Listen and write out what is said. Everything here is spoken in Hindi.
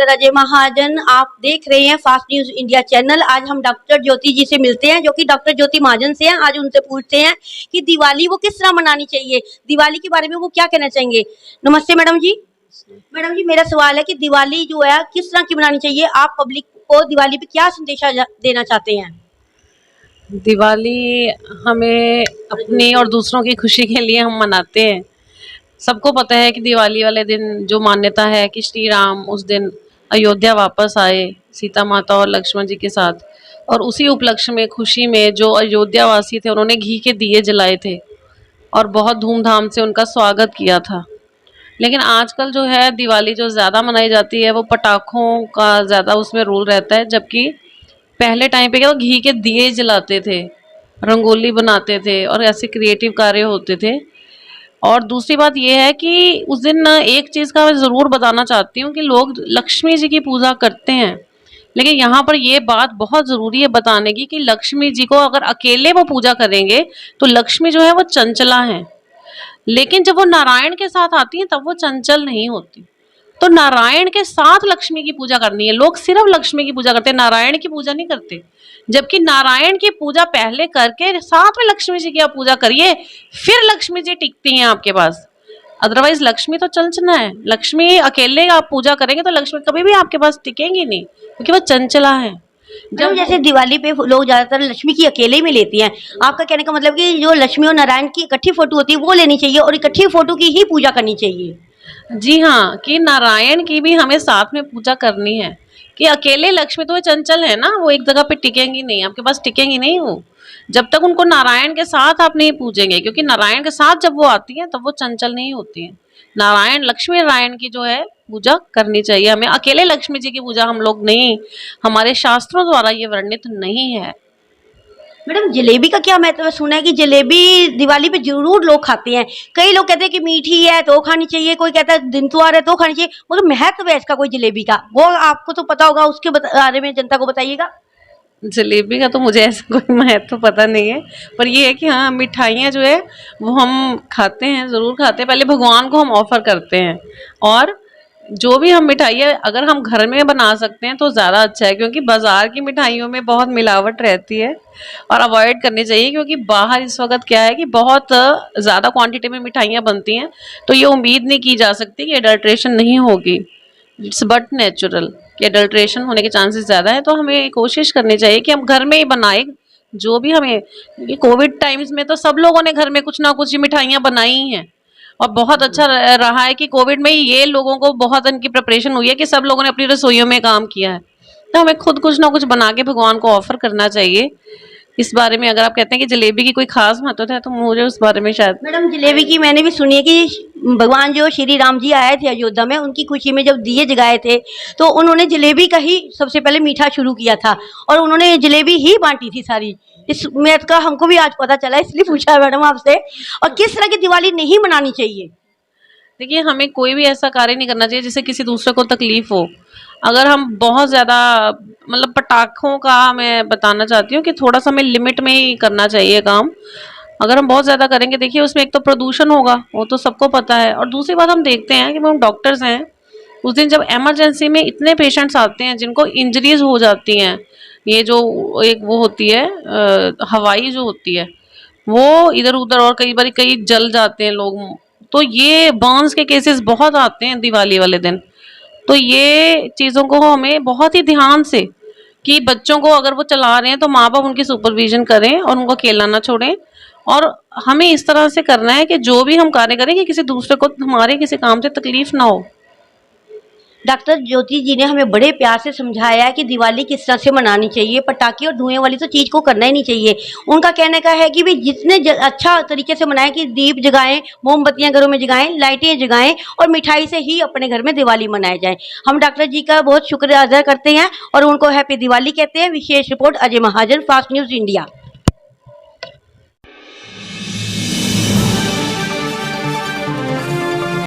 डॉक्टर अजय महाजन, आप देख रहे हैं फास्ट न्यूज इंडिया चैनल। आज हम डॉक्टर ज्योति जी से मिलते हैं, जो कि डॉक्टर ज्योति महाजन से हैं। आज उनसे पूछते हैं कि दिवाली वो किस तरह मनानी चाहिए, दिवाली के बारे में वो क्या कहना चाहेंगे। नमस्ते मैडम जी। मैडम जी, मेरा सवाल है कि दिवाली जो है किस तरह की मनानी चाहिए, आप पब्लिक को दिवाली पे क्या संदेशा देना चाहते हैं। दिवाली हमें अपनी और दूसरों की खुशी के लिए हम मनाते हैं। सबको पता है कि दिवाली वाले दिन जो मान्यता है कि श्री राम उस दिन अयोध्या वापस आए सीता माता और लक्ष्मण जी के साथ, और उसी उपलक्ष्य में खुशी में जो अयोध्या वासी थे उन्होंने घी के दिए जलाए थे और बहुत धूमधाम से उनका स्वागत किया था। लेकिन आजकल जो है दिवाली जो ज़्यादा मनाई जाती है वो पटाखों का ज़्यादा उसमें रोल रहता है, जबकि पहले टाइम पे क्या वो घी के दिए जलाते थे, रंगोली बनाते थे और ऐसे क्रिएटिव कार्य होते थे। और दूसरी बात ये है कि उस दिन एक चीज़ का मैं ज़रूर बताना चाहती हूँ कि लोग लक्ष्मी जी की पूजा करते हैं, लेकिन यहाँ पर ये बात बहुत ज़रूरी है बताने की कि लक्ष्मी जी को अगर अकेले वो पूजा करेंगे तो लक्ष्मी जो है वो चंचला है, लेकिन जब वो नारायण के साथ आती हैं तब वो चंचल नहीं होती। तो नारायण के साथ लक्ष्मी की पूजा करनी है। लोग सिर्फ लक्ष्मी की पूजा करते हैं, नारायण की पूजा नहीं करते, जबकि नारायण की पूजा पहले करके साथ में लक्ष्मी जी की आप पूजा करिए, फिर लक्ष्मी जी टिकती हैं आपके पास। अदरवाइज लक्ष्मी तो चंचला है, लक्ष्मी अकेले आप पूजा करेंगे तो लक्ष्मी कभी भी आपके पास टिकेंगी नहीं, क्योंकि वो चंचला है। जब जैसे दिवाली पे लोग ज्यादातर लक्ष्मी की अकेले में लेती हैं, आपका कहने का मतलब कि जो लक्ष्मी और नारायण की इकट्ठी फोटो होती है वो लेनी चाहिए और इकट्ठी फोटो की ही पूजा करनी चाहिए। जी हाँ, कि नारायण की भी हमें साथ में पूजा करनी है, कि अकेले लक्ष्मी तो वो चंचल है ना, वो एक जगह पे टिकेंगी नहीं, आपके पास टिकेंगी नहीं वो जब तक उनको नारायण के साथ आप नहीं पूजेंगे, क्योंकि नारायण के साथ जब वो आती हैं तब वो चंचल नहीं होती हैं। नारायण लक्ष्मी नारायण की जो है पूजा करनी चाहिए हमें, अकेले लक्ष्मी जी की पूजा हम लोग नहीं, हमारे शास्त्रों द्वारा ये वर्णित नहीं है। मैडम, जलेबी का क्या महत्व है? सुना है कि जलेबी दिवाली पे जरूर लोग खाते हैं। कई लोग कहते हैं कि मीठी है तो खानी चाहिए, कोई कहता है दिन त्योहार है तो खानी चाहिए, मतलब महत्व है इसका कोई जलेबी का, वो आपको तो पता होगा, उसके बारे में जनता को बताइएगा। जलेबी का तो मुझे ऐसा कोई महत्व पता नहीं है, पर ये है कि हाँ मिठाइयाँ जो है वो हम खाते हैं, ज़रूर खाते हैं। पहले भगवान को हम ऑफर करते हैं, और जो भी हम मिठाइयाँ अगर हम घर में बना सकते हैं तो ज़्यादा अच्छा है, क्योंकि बाज़ार की मिठाइयों में बहुत मिलावट रहती है और अवॉइड करनी चाहिए। क्योंकि बाहर इस वक्त क्या है कि बहुत ज़्यादा क्वांटिटी में मिठाइयाँ बनती हैं, तो ये उम्मीद नहीं की जा सकती कि एडल्ट्रेशन नहीं होगी, इट्स बट नेचुरल कि एडल्ट्रेशन होने के चांसेस ज़्यादा है। तो हमें कोशिश करनी चाहिए कि हम घर में ही बनाएं जो भी हमें, ये कोविड टाइम्स में तो सब लोगों ने घर में कुछ ना कुछ मिठाइयाँ बनाई ही हैं, और बहुत अच्छा रहा है कि कोविड में ये लोगों को बहुत इनकी प्रिपरेशन हुई है कि सब लोगों ने अपनी रसोइयों में काम किया है। तो हमें खुद कुछ ना कुछ बना के भगवान को ऑफर करना चाहिए। इस बारे में अगर आप कहते हैं कि जलेबी की कोई खास महत्व है तो मुझे उस बारे में शायद। मैडम, जलेबी की मैंने भी सुनी है कि भगवान जो श्री राम जी आए थे अयोध्या में, उनकी खुशी में जब दिए जगाए थे तो उन्होंने जलेबी का ही सबसे पहले मीठा शुरू किया था और उन्होंने जलेबी ही बांटी थी सारी। इस मैथ का हमको भी आज पता चला, इसलिए पूछा है मैडम आपसे। और किस तरह की दिवाली नहीं मनानी चाहिए? देखिए, हमें कोई भी ऐसा कार्य नहीं करना चाहिए जिससे किसी दूसरे को तकलीफ हो। अगर हम बहुत ज़्यादा मतलब पटाखों का मैं बताना चाहती हूँ कि थोड़ा सा हमें लिमिट में ही करना चाहिए काम। अगर हम बहुत ज़्यादा करेंगे, देखिए उसमें एक तो प्रदूषण होगा, वो तो सबको पता है, और दूसरी बात हम देखते हैं कि हम डॉक्टर्स हैं, उस दिन जब इमरजेंसी में इतने पेशेंट्स आते हैं जिनको इंजरीज हो जाती हैं, ये जो एक वो होती है हवाई जो होती है वो इधर उधर, और कई बार कई जल जाते हैं लोग, तो ये बर्न्स के केसेस बहुत आते हैं दिवाली वाले दिन। तो ये चीज़ों को हमें बहुत ही ध्यान से, कि बच्चों को अगर वो चला रहे हैं तो माँ बाप उनकी सुपरविजन करें और उनको अकेला ना छोड़ें। और हमें इस तरह से करना है कि जो भी हम कार्य करें कि किसी दूसरे को हमारे किसी काम से तकलीफ ना हो। डॉक्टर ज्योति जी ने हमें बड़े प्यार से समझाया कि दिवाली किस तरह से मनानी चाहिए। पटाखे और धुएं वाली तो चीज़ को करना ही नहीं चाहिए। उनका कहने का है कि भी जितने अच्छा तरीके से मनाएं, कि दीप जगाएं, मोमबत्तियां घरों में जगाएं, लाइटें जगाएं और मिठाई से ही अपने घर में दिवाली मनाए जाए। हम डॉक्टर जी का बहुत शुक्रिया अदा करते हैं और उनको हैप्पी दिवाली कहते हैं। विशेष report Ajay Mahajan, fast news India.